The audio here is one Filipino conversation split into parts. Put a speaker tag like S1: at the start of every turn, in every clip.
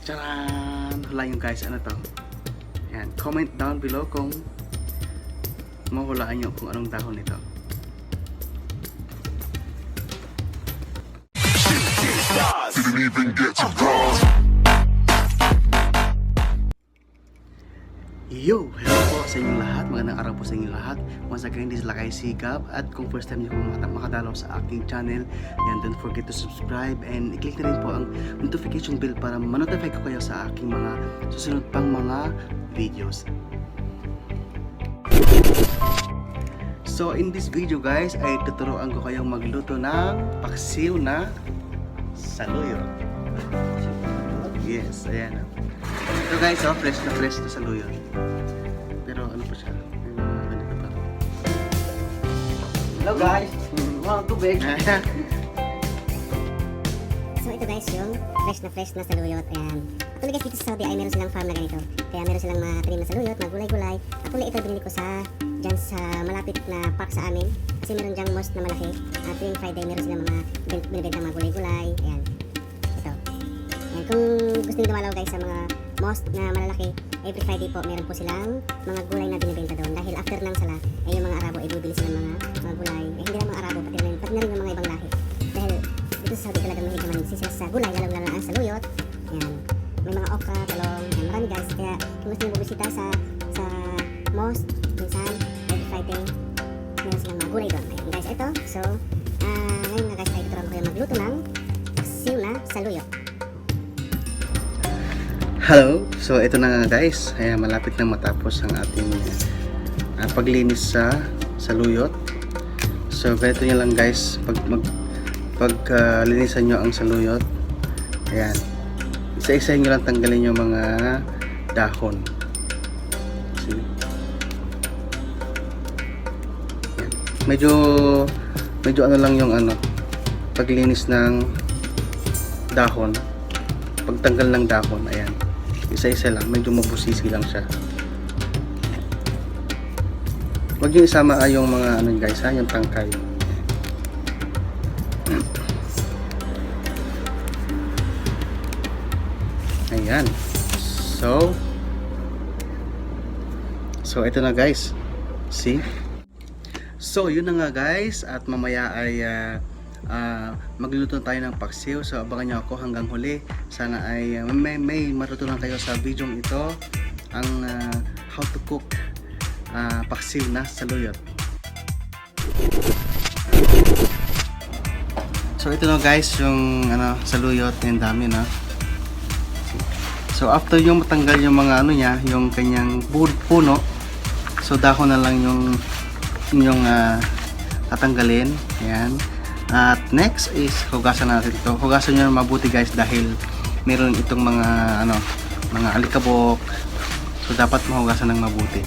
S1: Charan! Hula nyo guys, ano to? Ayan, comment down below kung mahulaan nyo kung anong dahon ito.
S2: Didn't even get to cross.
S1: Yo! Hello po sa inyong lahat. Magandang araw po sa inyong lahat. Once again, this is Lakay Sigap. At kung first time nyo po makadalaw sa aking channel, yan, don't forget to subscribe and i-click na rin po ang notification bell para ma-notify ko kayo sa aking mga susunod pang mga videos. So in this video guys, ay tuturuan ko kayong magluto ng paksiw na saluyot. Yes, ayan. Ito guys, oh, fresh na saluyot. Pero ano pa siya? Ganito pa.
S3: Hello guys, mga tubig.
S4: So ito guys yung fresh na saluyot. Ayan. Actually guys dito sa Saudi ay meron silang farm na ganito. Kaya meron silang mga tanim na saluyot, mga gulay-gulay. Actually ito binili ko dyan sa malapit na park sa amin. Kasi meron dyang mosque na malaki. At tuwing Friday meron silang mga binibenta mga gulay-gulay. Ayan. Ito. Ayan. Kung gusto niyo dumalaw guys sa mga mosque na malalaki, every Friday po meron po silang mga gulay na binibenta doon. Dahil after ng sala, ay yung mga Arabo ay bibili sila ng mga gulay. Eh hindi lang mga Arabo, pati na rin yung mga ibang lahi. Dahil dito sa Saudi talagang mahilig naman sila sa gulay, lalo na ang saluyot. Ayan. May mga okra, talong, ayan, marami guys. Kaya kung gusto nyo bubisita sa mosque, minsan, every Friday, meron silang mga gulay doon. Ayan guys, ito. So, ngayon nga guys, ay tuturuan ko kayo magluto ng paksiw na saluyot.
S1: Hello! So ito na nga guys, ayan, malapit na matapos ang ating paglinis sa saluyot. So ganito nyo lang guys, pag linisan nyo ang saluyot, ayan, isa-isa nyo lang tanggalin yung mga dahon. See? Ayan. Medyo ano lang yung paglinis ng dahon, pagtanggal ng dahon, ayan, isa-isa lang, medyo mabusisi lang siya. Huwag nyo isama yung mga guys ha, yung tangkay. Ayan. So ito na guys. See? So yun na nga guys, at mamaya ay magluluto tayo ng paksiw. So abangan nyo ako hanggang huli. Sana ay may matutunan kayo sa video ito, ang how to cook paksiw na saluyot. So ito na guys yung saluyot, yung dami na. So after yung matanggal yung mga niya, yung kanyang puno, so dahon na lang yung tatanggalin. Ayan. At next is hugasan natin ito. Hugasan nyo na mabuti guys dahil meron itong mga mga alikabok. So dapat mahugasan ng mabuti.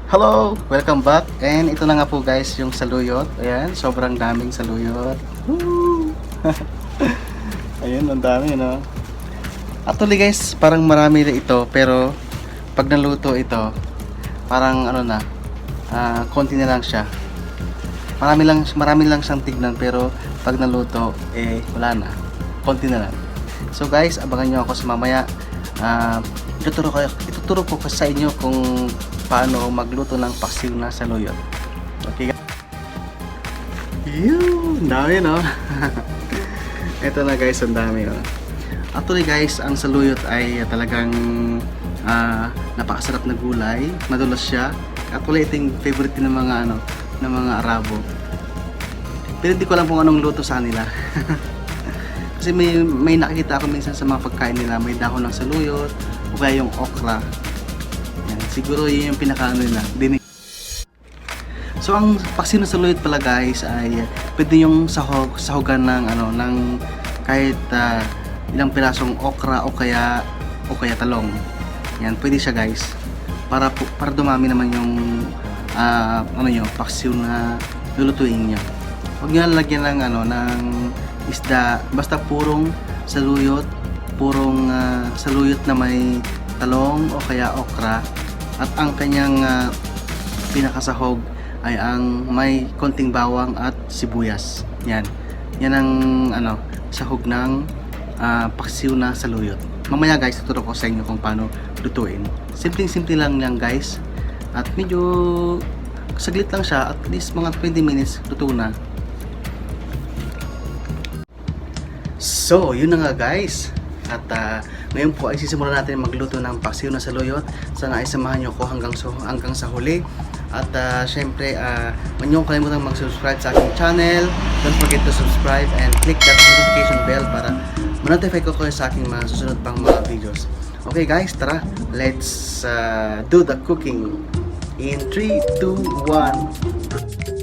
S1: Hello! Welcome back. And ito na nga po guys yung saluyot. Ayan, sobrang daming saluyot. Woo! Ayan, ang dami, no? Actually guys, parang marami na ito, pero pag naluto ito, parang konti na lang siya. Marami lang siyang tignan, pero pag naluto, wala na. Konti na lang. So guys, abangan nyo ako sa mamaya. Ituturo ko sa inyo kung paano magluto ng paksiw na saluyot. Okay guys? Yun! Dami, no? Ito na guys, ang dami, no? Actually guys, ang saluyot ay talagang napakasarap na gulay. Madulas siya. Actually, ito yung favorite ng mga ng mga Arabo. Pero hindi ko alam kung anong luto sa kanila. Kasi may nakikita ako minsan sa mga pagkain nila, may dahon ng saluyot o kaya yung okra. Yan, siguro yun yung nila. So ang paksiw na saluyot pala guys ay pwede yung sahugan ng kahit ilang pirasong okra o kaya talong. Yan, pwede siya guys. Para dumami naman yung paksiw na lulutuin niyo. Huwag nyo lagyan ng isda, basta purong saluyot, saluyot na may talong o kaya okra, at ang kanyang pinakasahog ay ang may konting bawang at sibuyas. Yan ang sahog ng paksiw na saluyot. Mamaya guys, tuturo ko sa inyo kung paano lutuin. Simple lang yan guys, at medyo saglit lang siya, at least mga 20 minutes luto na. So, yun na nga guys. At ngayon po ay sisimulan natin magluto ng paksiw na saluyot. Sana ay samahan nyo ko hanggang sa huli. At syempre, huwag nyo kalimutan mag-subscribe sa aking channel. Don't forget to subscribe and click that notification bell para ma-notify ko kayo sa aking mga susunod pang mga videos. Okay guys, tara, let's do the cooking in 3, 2, 1.